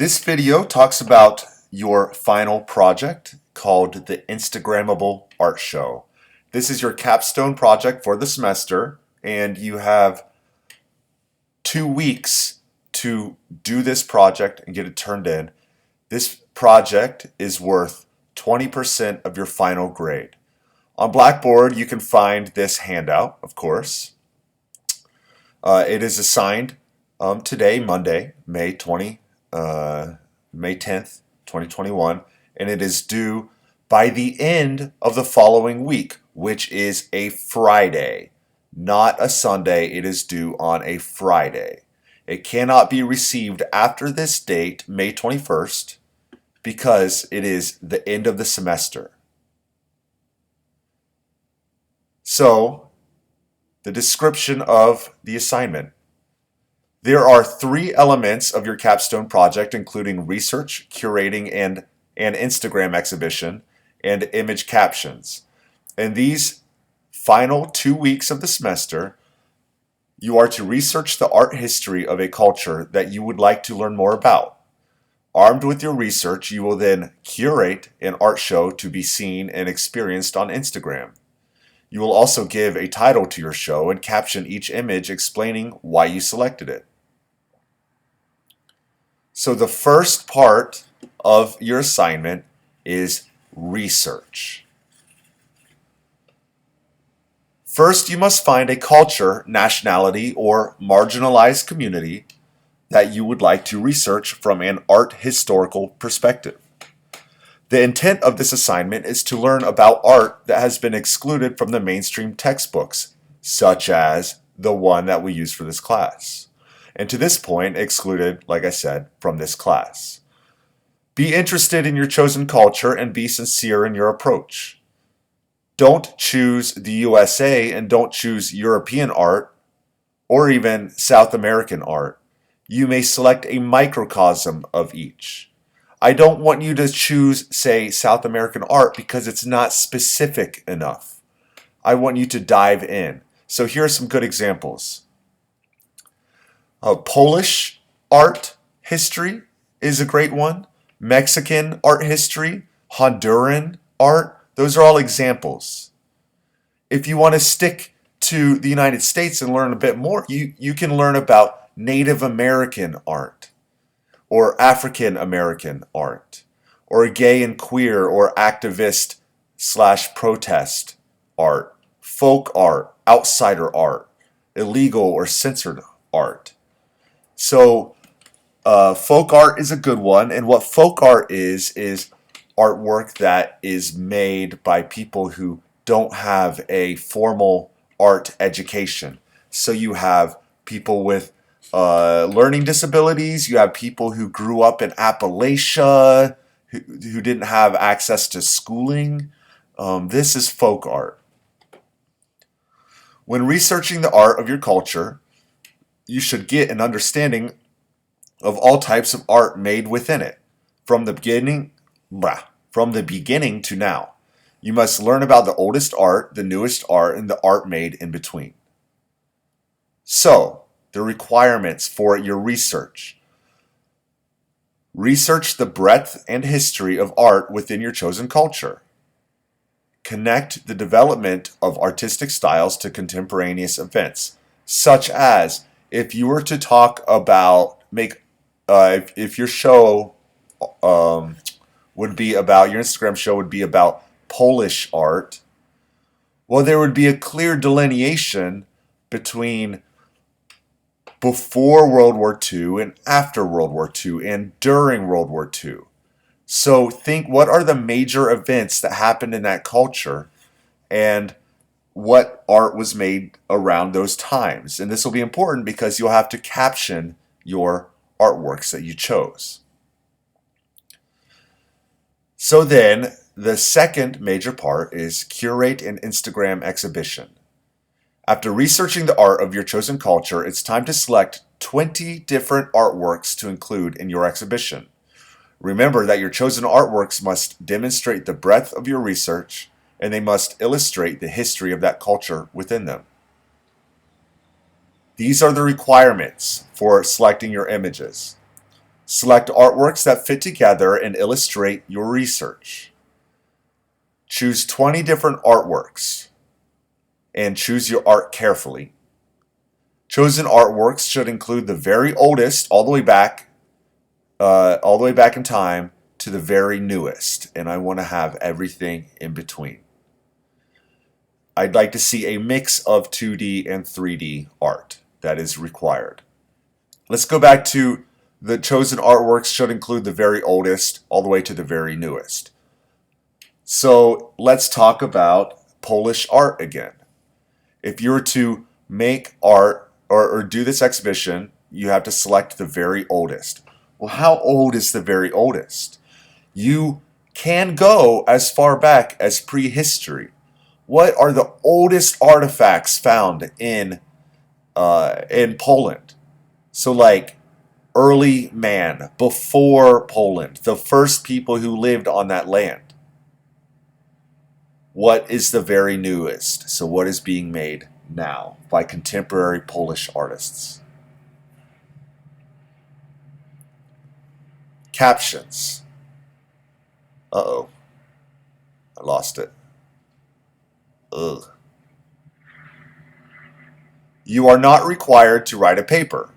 This video talks about your final project called the Instagrammable Art Show. This is your capstone project for the semester, and you have 2 weeks to do this project and get it turned in. This project is worth 20% of your final grade. On Blackboard, you can find this handout, of course. It is assigned today, Monday, May 10th, 2021, and it is due by the end of the following week, which is a Friday, not a Sunday. It is due on a Friday. It cannot be received after this date, May 21st, because it is the end of the semester. So, the description of the assignment. There are 3 elements of your capstone project, including research, curating, and an Instagram exhibition, and image captions. In these final 2 weeks of the semester, you are to research the art history of a culture that you would like to learn more about. Armed with your research, you will then curate an art show to be seen and experienced on Instagram. You will also give a title to your show and caption each image explaining why you selected it. So the first part of your assignment is research. First, you must find a culture, nationality, or marginalized community that you would like to research from an art historical perspective. The intent of this assignment is to learn about art that has been excluded from the mainstream textbooks, such as the one that we use for this class. And to this point, excluded, like I said, from this class. Be interested in your chosen culture and be sincere in your approach. Don't choose the USA and don't choose European art or even South American art. You may select a microcosm of each. I don't want you to choose, say, South American art because it's not specific enough. I want you to dive in. So here are some good examples. Polish art history is a great one. Mexican art history, Honduran art, those are all examples. If you want to stick to the United States and learn a bit more, you can learn about Native American art, or African American art, or gay and queer or activist/protest art, folk art, outsider art, illegal or censored art. So folk art is a good one, and what folk art is artwork that is made by people who don't have a formal art education. So you have people with learning disabilities, you have people who grew up in Appalachia, who didn't have access to schooling. This is folk art. When researching the art of your culture, you should get an understanding of all types of art made within it, from the beginning to now. You must learn about the oldest art, the newest art, and the art made in between. So, the requirements for your research. Research the breadth and history of art within your chosen culture. Connect the development of artistic styles to contemporaneous events, such as if you were to talk about, if your show would be about, your Instagram show would be about Polish art, well, there would be a clear delineation between before World War II and after World War II and during World War II. So think, what are the major events that happened in that culture and what art was made around those times? And this will be important because you'll have to caption your artworks that you chose. So then, the second major part is curate an Instagram exhibition. After researching the art of your chosen culture, it's time to select 20 different artworks to include in your exhibition. Remember that your chosen artworks must demonstrate the breadth of your research, and they must illustrate the history of that culture within them. These are the requirements for selecting your images. Select artworks that fit together and illustrate your research. Choose 20 different artworks and choose your art carefully. Chosen artworks should include the very oldest all the way back in time to the very newest, and I want to have everything in between. I'd like to see a mix of 2D and 3D art that is required. Let's go back to the chosen artworks should include the very oldest all the way to the very newest. So let's talk about Polish art again. If you were to make art or do this exhibition, you have to select the very oldest. Well, how old is the very oldest? You can go as far back as prehistory. What are the oldest artifacts found in Poland? So like early man, before Poland, the first people who lived on that land. What is the very newest? So what is being made now by contemporary Polish artists? Captions. Uh-oh. I lost it. Ugh. You are not required to write a paper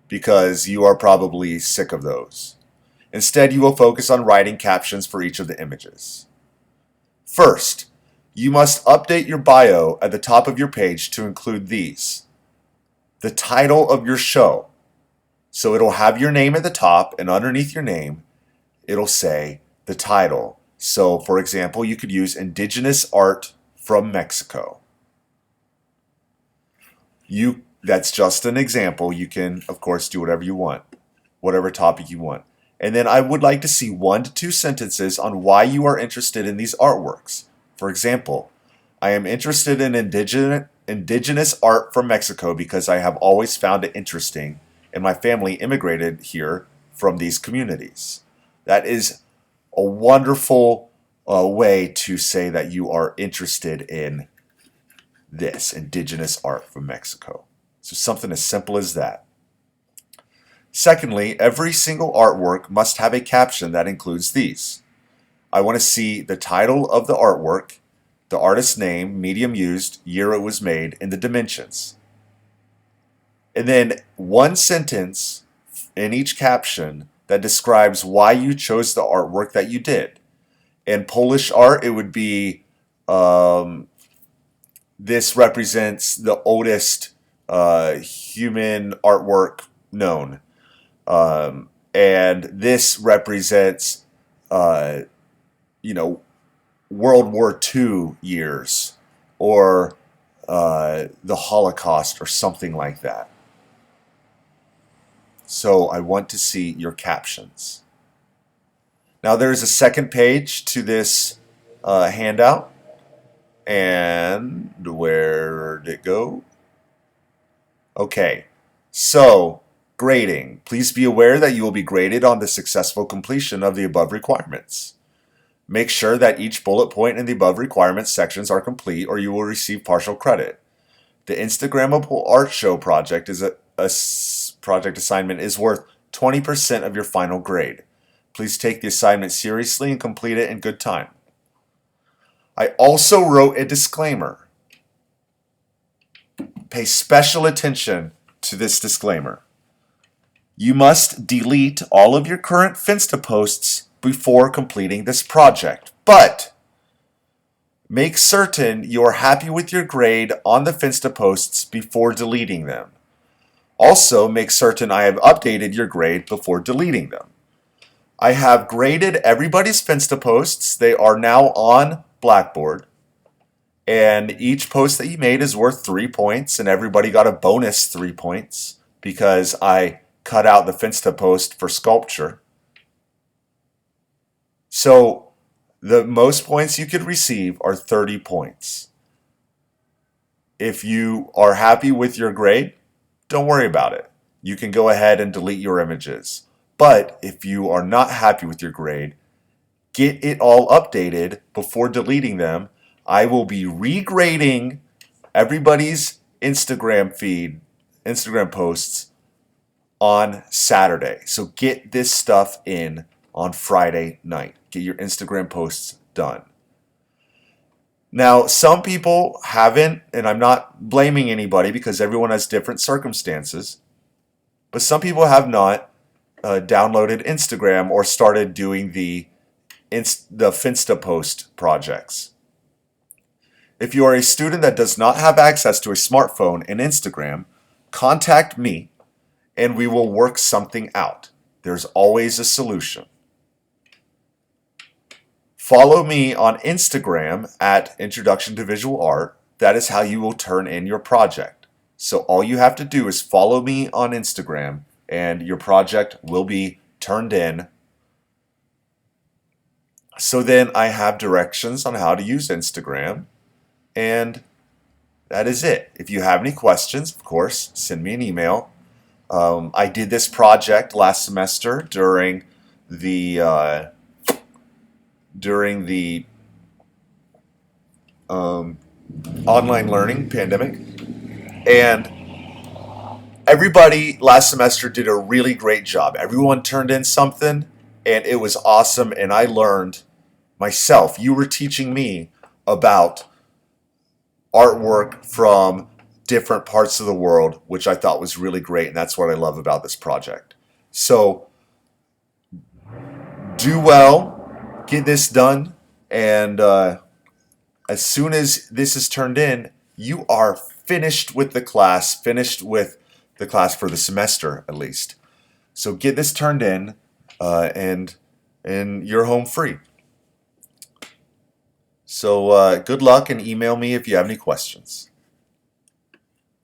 because you are probably sick of those. Instead, you will focus on writing captions for each of the images. First, you must update your bio at the top of your page to include these. The title of your show. So it'll have your name at the top, and underneath your name, it'll say the title. So, for example, you could use Indigenous Art from Mexico. That's just an example. You can, of course, do whatever you want, whatever topic you want. And then I would like to see 1 to 2 sentences on why you are interested in these artworks. For example, I am interested in indigenous art from Mexico because I have always found it interesting, and my family immigrated here from these communities. That is a wonderful way to say that you are interested in this indigenous art from Mexico. So something as simple as that. Secondly, every single artwork must have a caption that includes these. I want to see the title of the artwork, the artist's name, medium used, year it was made, and the dimensions. And then 1 sentence in each caption that describes why you chose the artwork that you did. In Polish art, it would be, this represents the oldest human artwork known. And this represents, World War II years or the Holocaust or something like that. So I want to see your captions. Now there's a second page to this handout. And where did it go? Okay, so grading. Please be aware that you will be graded on the successful completion of the above requirements. Make sure that each bullet point in the above requirements sections are complete or you will receive partial credit. The Instagrammable Art Show project project assignment is worth 20% of your final grade. Please take the assignment seriously and complete it in good time. I also wrote a disclaimer. Pay special attention to this disclaimer. You must delete all of your current Finsta posts before completing this project, but make certain you are happy with your grade on the Finsta posts before deleting them. Also, make certain I have updated your grade before deleting them. I have graded everybody's Finsta posts. They are now on Blackboard. And each post that you made is worth 3 points, and everybody got a bonus 3 points because I cut out the Finsta post for sculpture. So the most points you could receive are 30 points. If you are happy with your grade, don't worry about it. You can go ahead and delete your images. But if you are not happy with your grade, get it all updated before deleting them. I will be regrading everybody's Instagram posts on Saturday. So get this stuff in on Friday night. Get your Instagram posts done. Now, some people haven't, and I'm not blaming anybody because everyone has different circumstances, but some people have not downloaded Instagram or started doing the Finsta post projects. If you are a student that does not have access to a smartphone and Instagram, contact me and we will work something out. There's always a solution. Follow me on Instagram at Introduction to Visual Art. That is how you will turn in your project. So all you have to do is follow me on Instagram and your project will be turned in. So then I have directions on how to use Instagram, and that is it. If you have any questions, of course, send me an email. I did this project last semester during the online learning pandemic, and everybody last semester did a really great job. Everyone turned in something, and it was awesome, and I learned myself. You were teaching me about artwork from different parts of the world, which I thought was really great, and that's what I love about this project. So do well, get this done, and as soon as this is turned in, you are finished with the class, for the semester at least. So get this turned in, and you're home free. So good luck, and email me if you have any questions.